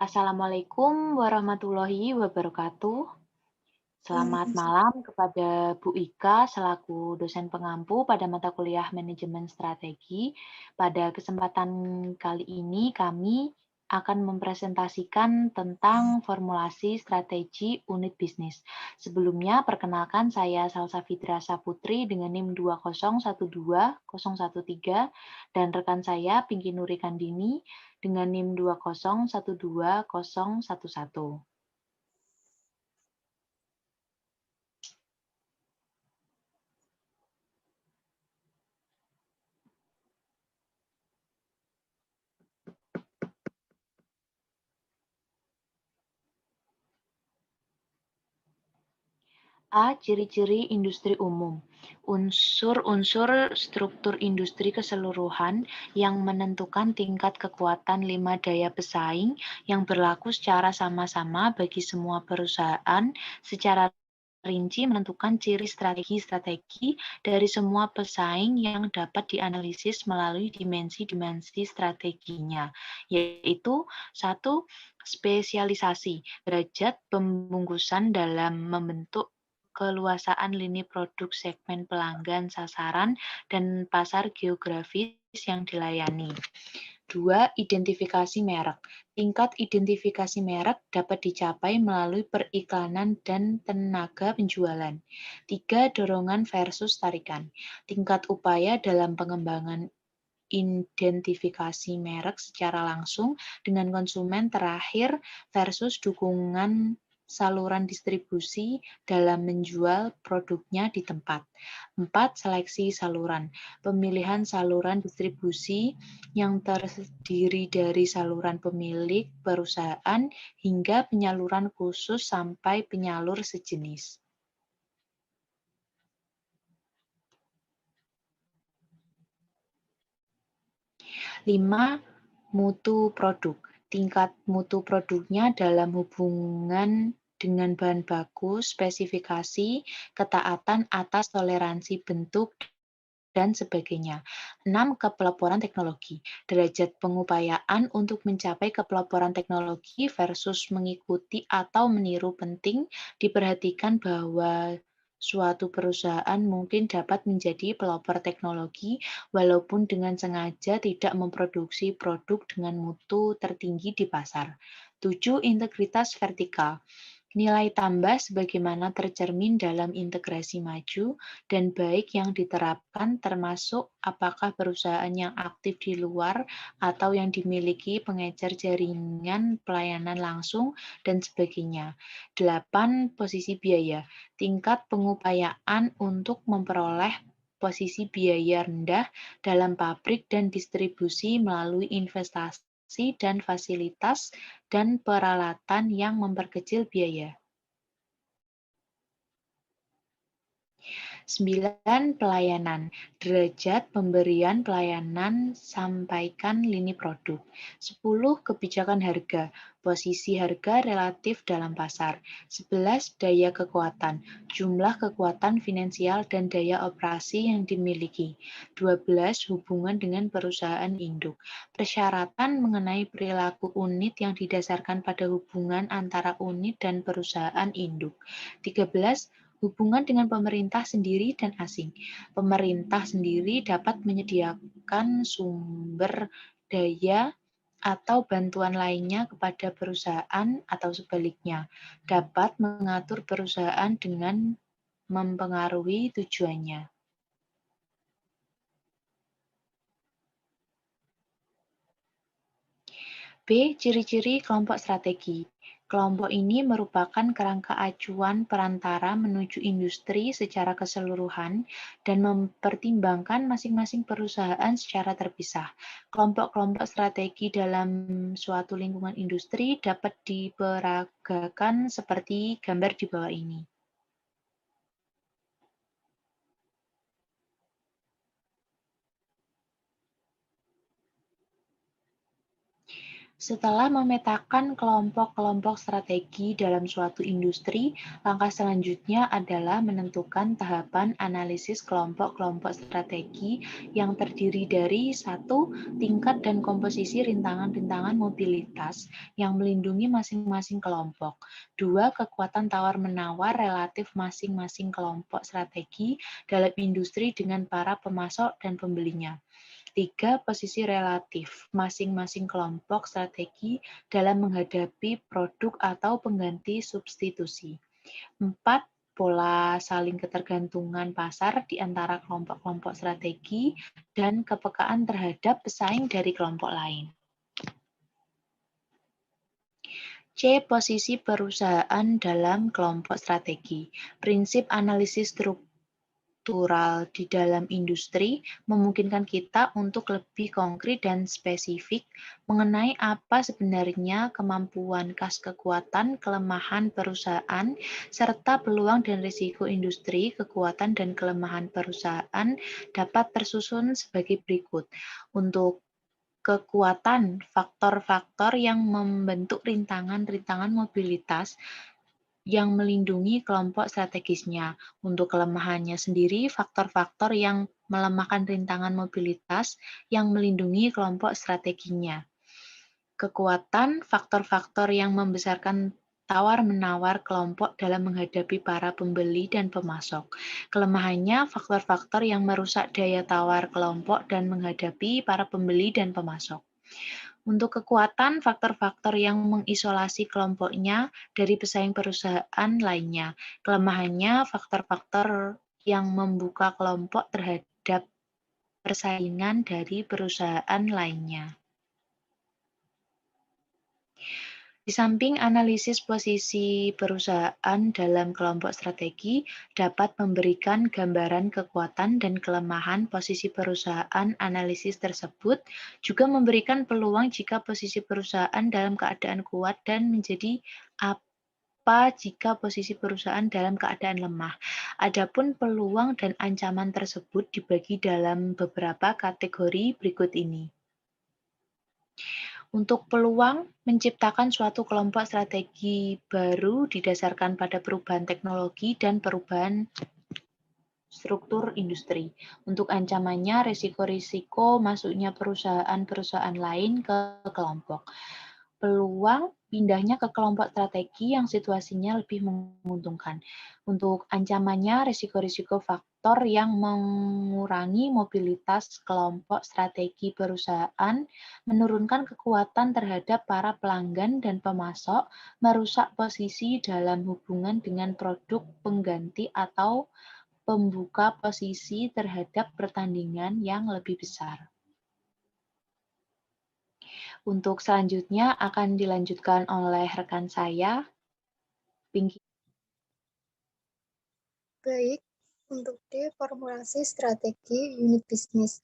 Assalamualaikum warahmatullahi wabarakatuh. Selamat Waalaikumsalam. malam kepada Bu Ika selaku dosen pengampu pada mata kuliah Manajemen Strategi. Pada kesempatan kali ini kami akan mempresentasikan tentang formulasi strategi unit bisnis. Sebelumnya perkenalkan saya Salsa Fitra Saputri dengan NIM 2012013 dan rekan saya Pinky Nuri Kandini dengan NIM 2012011. A. Ciri-ciri industri umum. Unsur-unsur struktur industri keseluruhan yang menentukan tingkat kekuatan 5 daya pesaing yang berlaku secara sama-sama bagi semua perusahaan secara rinci menentukan ciri strategi-strategi dari semua pesaing yang dapat dianalisis melalui dimensi-dimensi strateginya, yaitu 1. Spesialisasi, derajat pembungkusan dalam membentuk keluasaan lini produk segmen pelanggan sasaran dan pasar geografis yang dilayani. 2. Identifikasi merek. Tingkat identifikasi merek dapat dicapai melalui periklanan dan tenaga penjualan. 3. Dorongan versus tarikan. Tingkat upaya dalam pengembangan identifikasi merek secara langsung dengan konsumen terakhir versus dukungan saluran distribusi dalam menjual produknya di tempat. 4. Seleksi saluran. Pemilihan saluran distribusi yang terdiri dari saluran pemilik perusahaan hingga penyaluran khusus sampai penyalur sejenis. 5. Mutu produk. Tingkat mutu produknya dalam hubungan dengan bahan baku, spesifikasi, ketaatan atas toleransi bentuk, dan sebagainya. 6. Kepelaporan teknologi. Derajat pengupayaan untuk mencapai kepelaporan teknologi versus mengikuti atau meniru penting diperhatikan bahwa suatu perusahaan mungkin dapat menjadi pelopor teknologi walaupun dengan sengaja tidak memproduksi produk dengan mutu tertinggi di pasar. 7. Integritas vertikal. Nilai tambah sebagaimana tercermin dalam integrasi maju dan baik yang diterapkan termasuk apakah perusahaan yang aktif di luar atau yang dimiliki pengecer jaringan pelayanan langsung dan sebagainya. 8. Posisi biaya. Tingkat pengupayaan untuk memperoleh posisi biaya rendah dalam pabrik dan distribusi melalui investasi dan fasilitas dan peralatan yang memperkecil biaya. 9. Pelayanan. Derajat pemberian pelayanan sampaikan lini produk. 10. Kebijakan harga. Posisi harga relatif dalam pasar. 11. Daya kekuatan. Jumlah kekuatan finansial dan daya operasi yang dimiliki. 12. Hubungan dengan perusahaan induk. Persyaratan mengenai perilaku unit yang didasarkan pada hubungan antara unit dan perusahaan induk. 13. Hubungan dengan pemerintah sendiri dan asing. Pemerintah sendiri dapat menyediakan sumber daya atau bantuan lainnya kepada perusahaan atau sebaliknya, dapat mengatur perusahaan dengan mempengaruhi tujuannya. B. Ciri-ciri kelompok strategi. Kelompok ini merupakan kerangka acuan perantara menuju industri secara keseluruhan dan mempertimbangkan masing-masing perusahaan secara terpisah. Kelompok-kelompok strategi dalam suatu lingkungan industri dapat diperagakan seperti gambar di bawah ini. Setelah memetakan kelompok-kelompok strategi dalam suatu industri, langkah selanjutnya adalah menentukan tahapan analisis kelompok-kelompok strategi yang terdiri dari satu, tingkat dan komposisi rintangan-rintangan mobilitas yang melindungi masing-masing kelompok. Dua, kekuatan tawar-menawar relatif masing-masing kelompok strategi dalam industri dengan para pemasok dan pembelinya. Tiga, posisi relatif masing-masing kelompok strategi dalam menghadapi produk atau pengganti substitusi. Empat, pola saling ketergantungan pasar di antara kelompok-kelompok strategi dan kepekaan terhadap pesaing dari kelompok lain. C. Posisi perusahaan dalam kelompok strategi. Prinsip analisis struktural di dalam industri memungkinkan kita untuk lebih konkret dan spesifik mengenai apa sebenarnya kemampuan khas kekuatan, kelemahan perusahaan, serta peluang dan risiko industri. Kekuatan dan kelemahan perusahaan dapat tersusun sebagai berikut. Untuk kekuatan, faktor-faktor yang membentuk rintangan-rintangan mobilitas yang melindungi kelompok strategisnya. Untuk kelemahannya sendiri, faktor-faktor yang melemahkan rintangan mobilitas yang melindungi kelompok strateginya. Kekuatan, faktor-faktor yang membesarkan tawar-menawar kelompok dalam menghadapi para pembeli dan pemasok. Kelemahannya, faktor-faktor yang merusak daya tawar kelompok dan menghadapi para pembeli dan pemasok. Untuk kekuatan, faktor-faktor yang mengisolasi kelompoknya dari pesaing perusahaan lainnya. Kelemahannya, faktor-faktor yang membuka kelompok terhadap persaingan dari perusahaan lainnya. Di samping analisis posisi perusahaan dalam kelompok strategi dapat memberikan gambaran kekuatan dan kelemahan posisi perusahaan, analisis tersebut juga memberikan peluang jika posisi perusahaan dalam keadaan kuat dan menjadi apa jika posisi perusahaan dalam keadaan lemah. Adapun peluang dan ancaman tersebut dibagi dalam beberapa kategori berikut ini. Untuk peluang menciptakan suatu kelompok strategi baru didasarkan pada perubahan teknologi dan perubahan struktur industri. Untuk ancamannya, risiko-risiko masuknya perusahaan-perusahaan lain ke kelompok. Peluang pindahnya ke kelompok strategi yang situasinya lebih menguntungkan. Untuk ancamannya, risiko-risiko faktor yang mengurangi mobilitas kelompok strategi perusahaan, menurunkan kekuatan terhadap para pelanggan dan pemasok, merusak posisi dalam hubungan dengan produk pengganti atau pembuka posisi terhadap pertandingan yang lebih besar. Untuk selanjutnya akan dilanjutkan oleh rekan saya, Pinky. Baik, untuk D, formulasi strategi unit bisnis.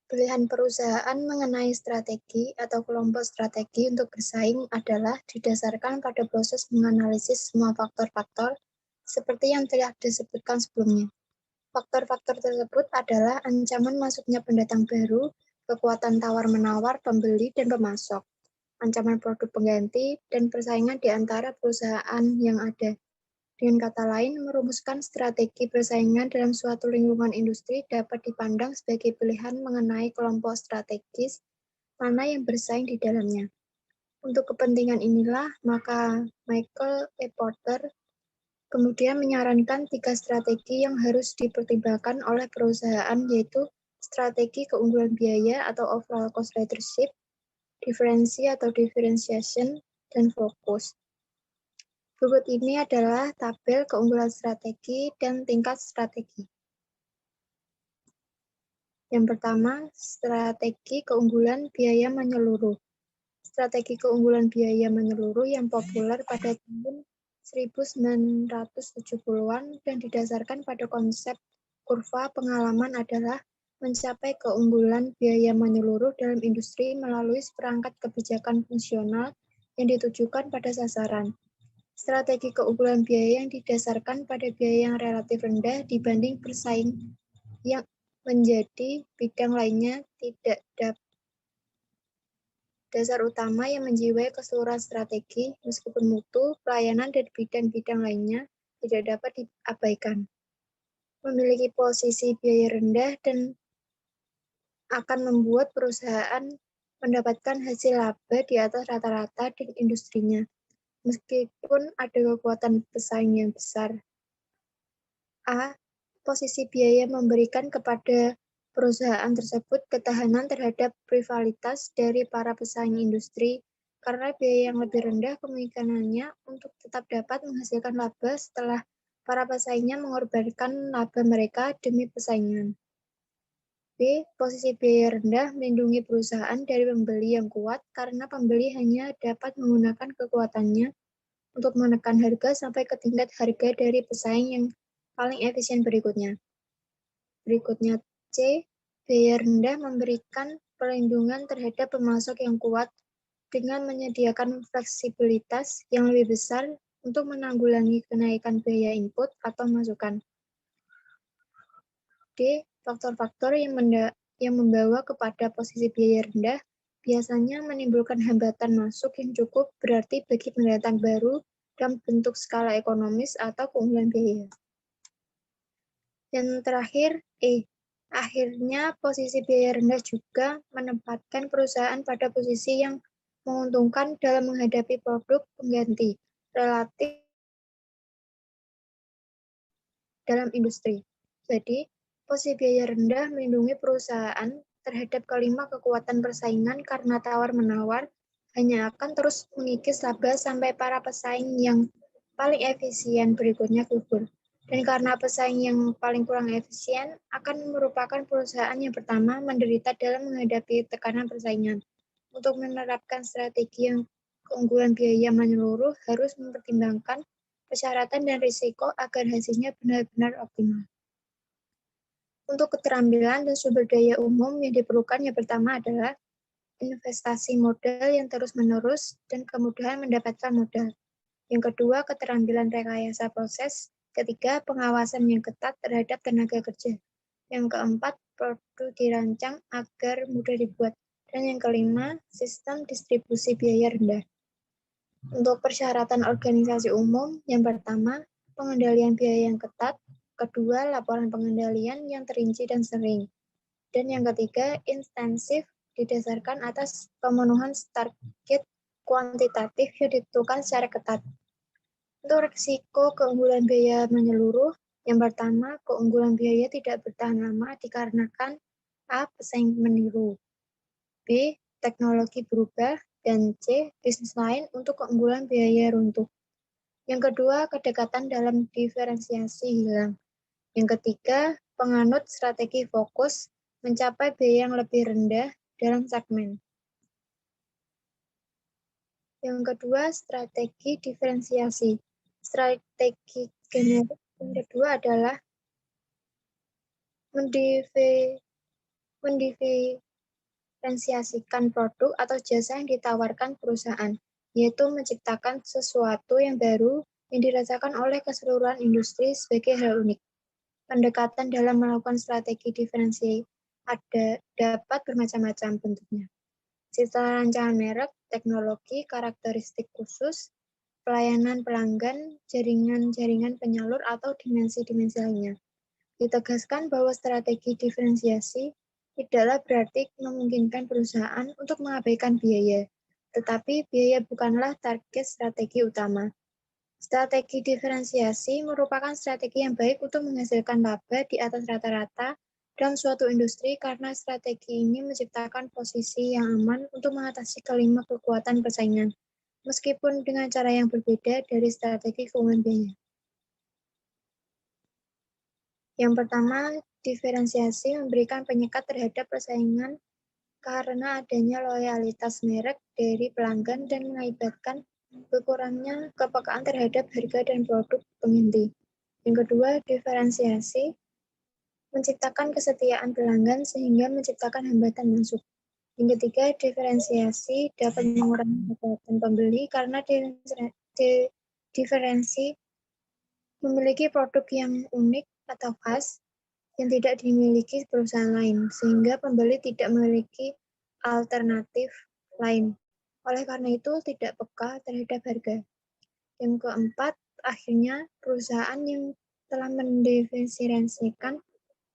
Pilihan perusahaan mengenai strategi atau kelompok strategi untuk bersaing adalah didasarkan pada proses menganalisis semua faktor-faktor seperti yang telah disebutkan sebelumnya. Faktor-faktor tersebut adalah ancaman masuknya pendatang baru, kekuatan tawar-menawar pembeli dan pemasok, ancaman produk pengganti, dan persaingan di antara perusahaan yang ada. Dengan kata lain, merumuskan strategi persaingan dalam suatu lingkungan industri dapat dipandang sebagai pilihan mengenai kelompok strategis mana yang bersaing di dalamnya. Untuk kepentingan inilah, maka Michael E. Porter kemudian menyarankan 3 strategi yang harus dipertimbangkan oleh perusahaan, yaitu strategi keunggulan biaya atau overall cost leadership, diferensi atau differentiation, dan fokus. Berikut ini adalah tabel keunggulan strategi dan tingkat strategi. Yang pertama, strategi keunggulan biaya menyeluruh. Strategi keunggulan biaya menyeluruh yang populer pada tahun 1970-an dan didasarkan pada konsep kurva pengalaman adalah mencapai keunggulan biaya menyeluruh dalam industri melalui seperangkat kebijakan fungsional yang ditujukan pada sasaran. Strategi keunggulan biaya yang didasarkan pada biaya yang relatif rendah dibanding bersaing yang menjadi bidang lainnya tidak dasar utama yang menjiwai keseluruhan strategi, meskipun mutu, pelayanan, dan bidang-bidang lainnya tidak dapat diabaikan. Memiliki posisi biaya rendah dan akan membuat perusahaan mendapatkan hasil laba di atas rata-rata di industrinya, meskipun ada kekuatan pesaing yang besar. A. Posisi biaya memberikan kepada perusahaan tersebut ketahanan terhadap rivalitas dari para pesaing industri, karena biaya yang lebih rendah kemungkinannya untuk tetap dapat menghasilkan laba setelah para pesaingnya mengorbankan laba mereka demi persaingan. B. Posisi biaya rendah melindungi perusahaan dari pembeli yang kuat karena pembeli hanya dapat menggunakan kekuatannya untuk menekan harga sampai ke tingkat harga dari pesaing yang paling efisien berikutnya. Berikutnya C. Biaya rendah memberikan perlindungan terhadap pemasok yang kuat dengan menyediakan fleksibilitas yang lebih besar untuk menanggulangi kenaikan biaya input atau masukan. D. Faktor-faktor yang membawa kepada posisi biaya rendah biasanya menimbulkan hambatan masuk yang cukup berarti bagi pendatang baru dalam bentuk skala ekonomis atau keunggulan biaya. Yang terakhir, E. Akhirnya, posisi biaya rendah juga menempatkan perusahaan pada posisi yang menguntungkan dalam menghadapi produk pengganti relatif dalam industri. Jadi, posisi biaya rendah melindungi perusahaan terhadap kelima kekuatan persaingan karena tawar-menawar hanya akan terus mengikis laba sampai para pesaing yang paling efisien berikutnya gugur. Dan karena pesaing yang paling kurang efisien akan merupakan perusahaan yang pertama menderita dalam menghadapi tekanan persaingan. Untuk menerapkan strategi yang keunggulan biaya menyeluruh harus mempertimbangkan persyaratan dan risiko agar hasilnya benar-benar optimal. Untuk keterampilan dan sumber daya umum yang diperlukan yang pertama adalah investasi modal yang terus-menerus dan kemudahan mendapatkan modal. Yang kedua, keterampilan rekayasa proses. Ketiga, pengawasan yang ketat terhadap tenaga kerja. Yang keempat, produk dirancang agar mudah dibuat. Dan yang kelima, sistem distribusi biaya rendah. Untuk persyaratan organisasi umum, yang pertama, pengendalian biaya yang ketat. Kedua, laporan pengendalian yang terinci dan sering. Dan yang ketiga, intensif didasarkan atas pemenuhan target kuantitatif yang ditentukan secara ketat. Untuk risiko keunggulan biaya menyeluruh, yang pertama, keunggulan biaya tidak bertahan lama dikarenakan A. Pesaing meniru, B. Teknologi berubah, dan C. Bisnis lain untuk keunggulan biaya runtuh. Yang kedua, kedekatan dalam diferensiasi hilang. Yang ketiga, penganut strategi fokus mencapai biaya yang lebih rendah dalam segmen. Yang kedua, strategi diferensiasi. Strategi generik yang kedua adalah mendiferensiasikan produk atau jasa yang ditawarkan perusahaan, yaitu menciptakan sesuatu yang baru yang dirasakan oleh keseluruhan industri sebagai hal unik. Pendekatan dalam melakukan strategi diferensiasi dapat bermacam-macam bentuknya. Sistem rancangan merek, teknologi, karakteristik khusus, pelayanan pelanggan, jaringan-jaringan penyalur, atau dimensi-dimensi lainnya. Ditegaskan bahwa strategi diferensiasi tidaklah berarti memungkinkan perusahaan untuk mengabaikan biaya, tetapi biaya bukanlah target strategi utama. Strategi diferensiasi merupakan strategi yang baik untuk menghasilkan laba di atas rata-rata dalam suatu industri karena strategi ini menciptakan posisi yang aman untuk mengatasi kelima kekuatan persaingan, meskipun dengan cara yang berbeda dari strategi keunggulan biaya. Yang pertama, diferensiasi memberikan penyekat terhadap persaingan karena adanya loyalitas merek dari pelanggan dan mengakibatkan berkurangnya kepekaan terhadap harga dan produk pengganti. Yang kedua, diferensiasi menciptakan kesetiaan pelanggan sehingga menciptakan hambatan masuk. Yang ketiga, diferensiasi dapat mengurangi kekuatan pembeli karena diferensi memiliki produk yang unik atau khas yang tidak dimiliki perusahaan lain, sehingga pembeli tidak memiliki alternatif lain. Oleh karena itu, tidak peka terhadap harga. Yang keempat, akhirnya perusahaan yang telah mendiferensiasikan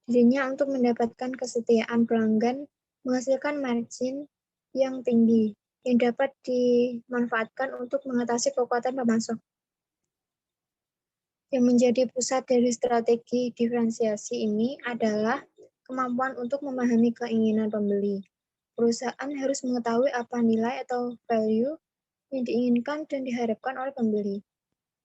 dirinya untuk mendapatkan kesetiaan pelanggan menghasilkan margin yang tinggi yang dapat dimanfaatkan untuk mengatasi kekuatan pemasok. Yang menjadi pusat dari strategi diferensiasi ini adalah kemampuan untuk memahami keinginan pembeli. Perusahaan harus mengetahui apa nilai atau value yang diinginkan dan diharapkan oleh pembeli.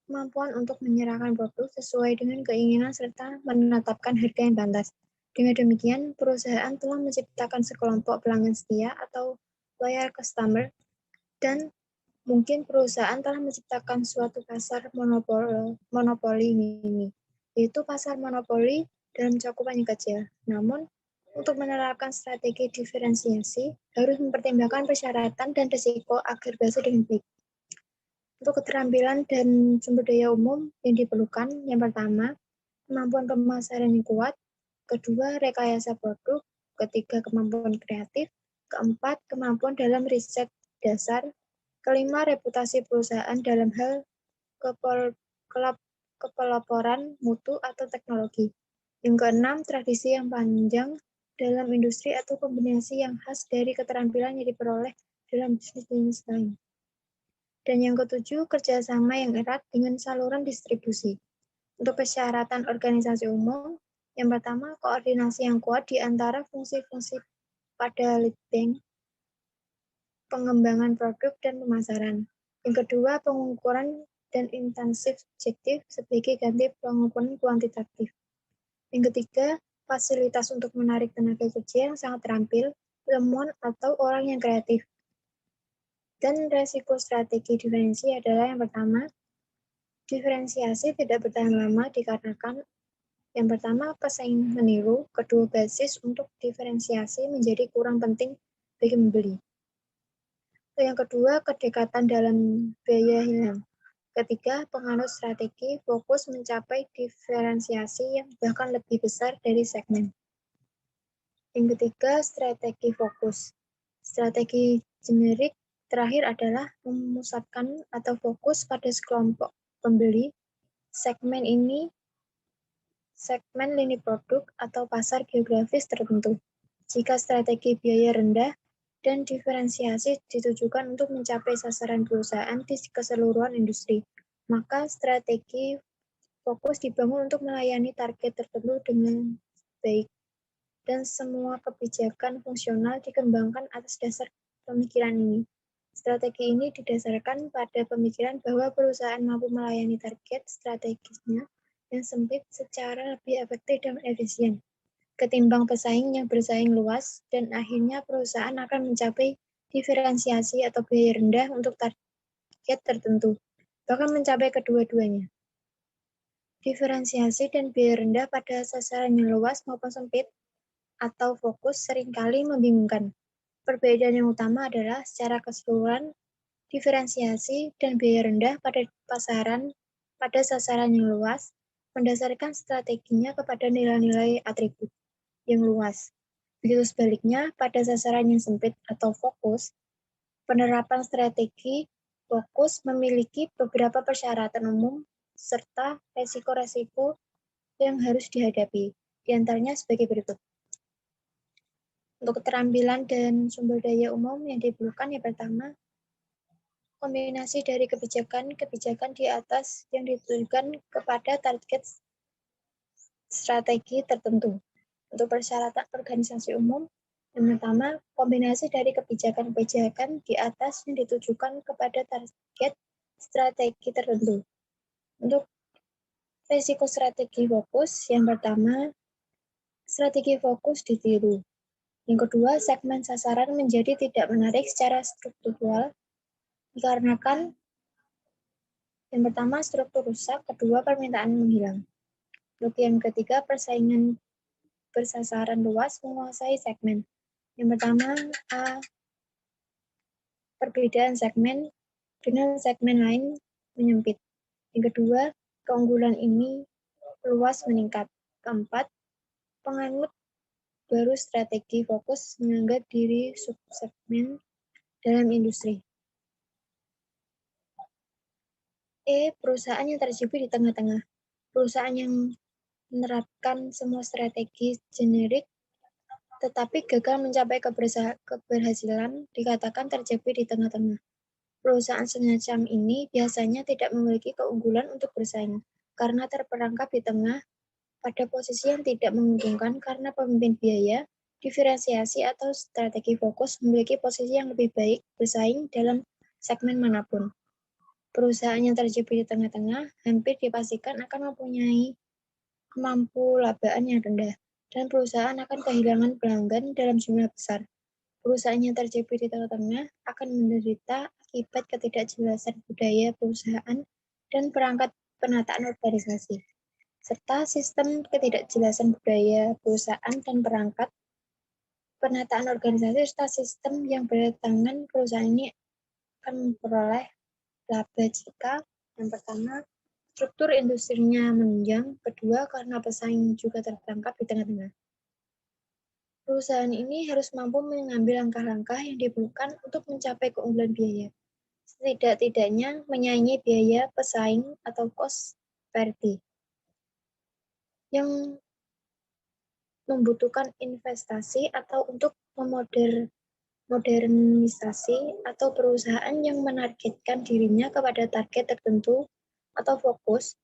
Kemampuan untuk menyerahkan produk sesuai dengan keinginan serta menetapkan harga yang pantas. Dengan demikian, perusahaan telah menciptakan sekelompok pelanggan setia atau loyal customer, dan mungkin perusahaan telah menciptakan suatu pasar monopoli ini, yaitu pasar monopoli dalam cakupan yang kecil. Namun, untuk menerapkan strategi diferensiasi, harus mempertimbangkan persyaratan dan risiko agar berhasil dengan baik. Untuk keterampilan dan sumber daya umum yang diperlukan, yang pertama, kemampuan pemasaran yang kuat, kedua, rekayasa produk, ketiga, kemampuan kreatif, keempat, kemampuan dalam riset dasar, kelima, reputasi perusahaan dalam hal kepelaporan mutu atau teknologi. Yang keenam, tradisi yang panjang dalam industri atau kombinasi yang khas dari keterampilan yang diperoleh dalam bisnis lain. Dan yang ketujuh, kerjasama yang erat dengan saluran distribusi. Untuk persyaratan organisasi umum, yang pertama, koordinasi yang kuat di antara fungsi-fungsi pada lead bank, pengembangan produk, dan pemasaran. Yang kedua, pengukuran dan intensif objektif sebagai ganti pengukuran kuantitatif. Yang ketiga, fasilitas untuk menarik tenaga kerja yang sangat terampil, ilmuwan, atau orang yang kreatif. Dan resiko strategi diferensi adalah yang pertama, diferensiasi tidak bertahan lama dikarenakan yang pertama, pesaing meniru, kedua, basis untuk diferensiasi menjadi kurang penting bagi pembeli. Yang kedua, kedekatan dalam biaya hilang. Ketiga, penganut strategi fokus mencapai diferensiasi yang bahkan lebih besar dari segmen. Yang ketiga, strategi fokus. Strategi generik terakhir adalah memusatkan atau fokus pada sekelompok pembeli. Segmen lini produk atau pasar geografis tertentu. Jika strategi biaya rendah dan diferensiasi ditujukan untuk mencapai sasaran perusahaan di keseluruhan industri, maka strategi fokus dibangun untuk melayani target tertentu dengan baik. Dan semua kebijakan fungsional dikembangkan atas dasar pemikiran ini. Strategi ini didasarkan pada pemikiran bahwa perusahaan mampu melayani target strategisnya yang sempit secara lebih efektif dan efisien ketimbang pesaing yang bersaing luas, dan akhirnya perusahaan akan mencapai diferensiasi atau biaya rendah untuk target tertentu, bahkan mencapai kedua-duanya. Diferensiasi dan biaya rendah pada sasaran yang luas maupun sempit atau fokus seringkali membingungkan. Perbedaan yang utama adalah secara keseluruhan, diferensiasi dan biaya rendah pada sasaran yang luas mendasarkan strateginya kepada nilai-nilai atribut yang luas. Begitu sebaliknya, pada sasaran yang sempit atau fokus, penerapan strategi fokus memiliki beberapa persyaratan umum serta resiko-resiko yang harus dihadapi. Di antaranya sebagai berikut. Untuk keterampilan dan sumber daya umum yang diperlukan, yang pertama, kombinasi dari kebijakan di atas yang ditujukan kepada target strategi tertentu. Untuk persyaratan organisasi umum, yang pertama, kombinasi dari kebijakan-kebijakan di atas yang ditujukan kepada target strategi tertentu. Untuk risiko strategi fokus, yang pertama, strategi fokus ditiru. Yang kedua, segmen sasaran menjadi tidak menarik secara struktural dikarenakan yang pertama, struktur rusak, kedua, permintaan menghilang. Untuk yang ketiga, persaingan bersasaran luas menguasai segmen. Yang pertama, A, perbedaan segmen dengan segmen lain menyempit. Yang kedua, keunggulan ini luas meningkat. Keempat, penganut baru strategi fokus menganggap diri subsegmen dalam industri. Perusahaan yang terjepit di tengah-tengah. Perusahaan yang menerapkan semua strategi generik tetapi gagal mencapai keberhasilan dikatakan terjepit di tengah-tengah. Perusahaan semacam ini biasanya tidak memiliki keunggulan untuk bersaing karena terperangkap di tengah pada posisi yang tidak menguntungkan karena pemimpin biaya, diferensiasi atau strategi fokus memiliki posisi yang lebih baik bersaing dalam segmen manapun. Perusahaan yang terjepit di tengah-tengah hampir dipastikan akan mempunyai labaan yang rendah, dan perusahaan akan kehilangan pelanggan dalam jumlah besar. Perusahaan yang terjepit di tengah-tengah akan menderita akibat ketidakjelasan budaya perusahaan dan perangkat penataan organisasi, serta sistem ketidakjelasan budaya perusahaan dan perangkat penataan organisasi serta sistem yang bertentangan. Perusahaan ini akan memperoleh laba jika yang pertama struktur industrinya menunjang, kedua karena pesaing juga terperangkap di tengah-tengah. Perusahaan ini harus mampu mengambil langkah-langkah yang diperlukan untuk mencapai keunggulan biaya. Setidak-tidaknya menyaingi biaya pesaing atau cost parity yang membutuhkan investasi atau untuk modernisasi atau perusahaan yang menargetkan dirinya kepada target tertentu atau fokus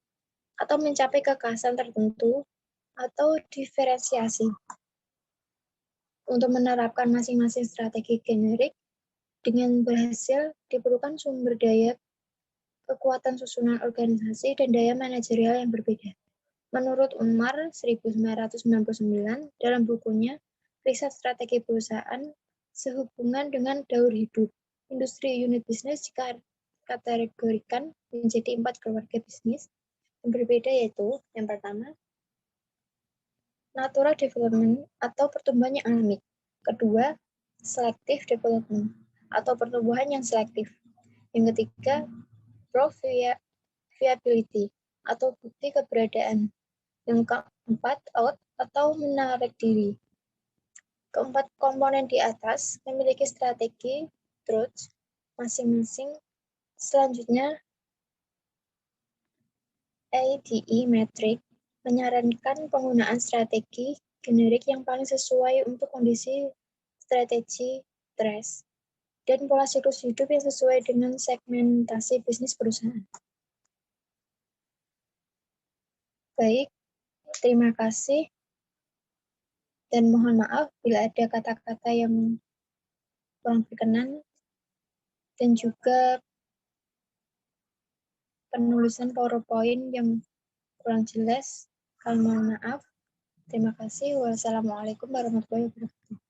atau mencapai kekhasan tertentu atau diferensiasi. Untuk menerapkan masing-masing strategi generik dengan berhasil diperlukan sumber daya, kekuatan susunan organisasi, dan daya manajerial yang berbeda. Menurut Unmar 1999 dalam bukunya Riset Strategi Perusahaan sehubungan dengan daur hidup, industri unit bisnis dikategorikan menjadi 4 keluarga bisnis yang berbeda, yaitu yang pertama, natural development atau pertumbuhan yang alami. Kedua, selective development atau pertumbuhan yang selektif. Yang ketiga, viability atau bukti keberadaan. Yang keempat, out atau menarik diri. Keempat komponen di atas memiliki strategi truth masing-masing. Selanjutnya, ADE metric menyarankan penggunaan strategi generik yang paling sesuai untuk kondisi strategi stress dan pola siklus hidup yang sesuai dengan segmentasi bisnis perusahaan. Baik, terima kasih dan mohon maaf bila ada kata-kata yang kurang berkenan dan juga penulisan PowerPoint yang kurang jelas. Kami mohon maaf. Terima kasih. Wassalamualaikum warahmatullahi wabarakatuh.